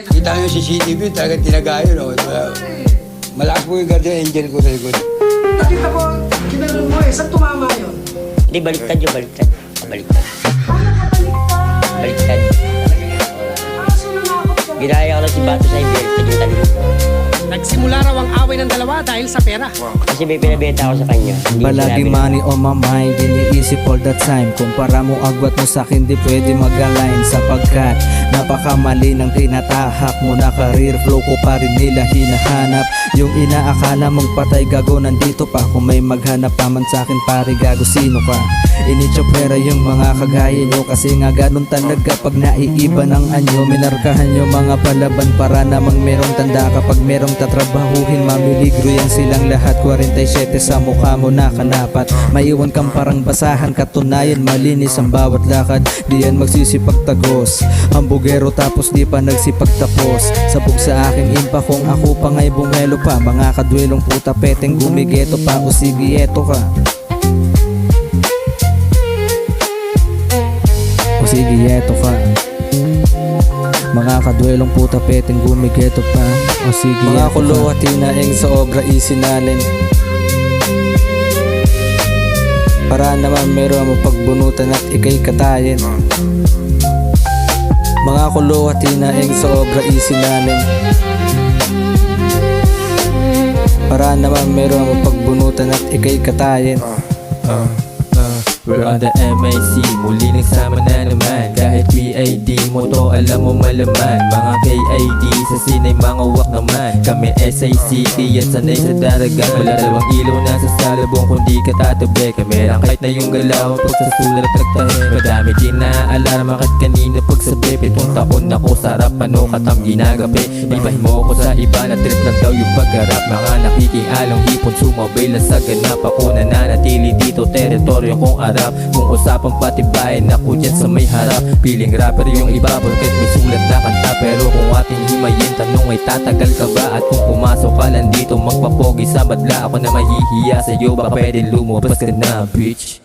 Kita nyo yung CCTV, talagang tinagayo, no? Malakas po yung guardian angel ko sa likod. Nakita ko, ginanon mo eh. Saan tumama yun? Hindi, baliktad yung baliktad. Baliktad. Baliktad. Ginaya ko lang si Bato sa baliktad yung talikod. Nagsimula raw ang away ng dalawa dahil sa pera. Kasi may pinabenta ako sa kanya. Hindi Palaging sinabi money on my mind, iniisip all the time. Kumpara mo agwat mo sa'kin, di pwede mag-align. Sapagkat napakamali ng tinatahak mo na career flow ko pa rin nila hinahanap. Yung inaakala mong patay gago, nandito pa. Kung may maghanap naman sa'kin pare gago, sino ka? Inichopera yung mga kagaya nyo, kasi nga ganun talaga pag naiiba ng anyo. Minarkahan yung mga palaban para namang merong tanda. Kapag merong tatrabahuhin, mamiligro yan silang lahat. 47 sa mukha mo nakanapat, maiwan kang parang basahan. Katunayan malinis ang bawat lakad, di yan magsisipagtagos. Hambugero tapos di pa nagsipagtapos. Sabog sa aking impa kung ako pa nga'y bumelo pa. Mga kadwelong puta peteng gumigeto pa, o sige eto ka. O sige eto ka. Mga kadwelong puta peteng gumigeto pa, o sige mga kulo at hinaing sa obra isinalin. Para naman meron mo pagbunutan at ikay katayin. Mga kulo at hinaing sa obra isinalin. Para naman meron mo pagbunutan at ikay katayin. We're on the MIC, muli nagsama na naman. Kahit PID mo to, alam mo malaman. Mga KID sa sinay mga wak naman. Kami SICT at sanay sa daragan. Wala dalawang ilaw na sa salabong kung di ka tatabi. Kamerang kahit na yung galaw pag sa sulat at nagtahe. Madami din na alarma kahit kanina pagsabi. 7 taon na ko sarap, ano katang ginagapi. Ibahin mo ko sa iba na trip lang daw yung pagharap. Mga nakikialang hipon sumabay lang sa ganap. Ako nananatili dito, teritoryo kong arap. Kung usapang patibayan ako dyan sa may harap. Piling rapper yung iba porket may sulat na kanta. Pero kung ating himayin, tanong ay tatagal ka ba? At kung pumasok ka lang dito magpapogi sa madla, ako na mahihiya sa'yo, baka pwede lumabas ka na bitch.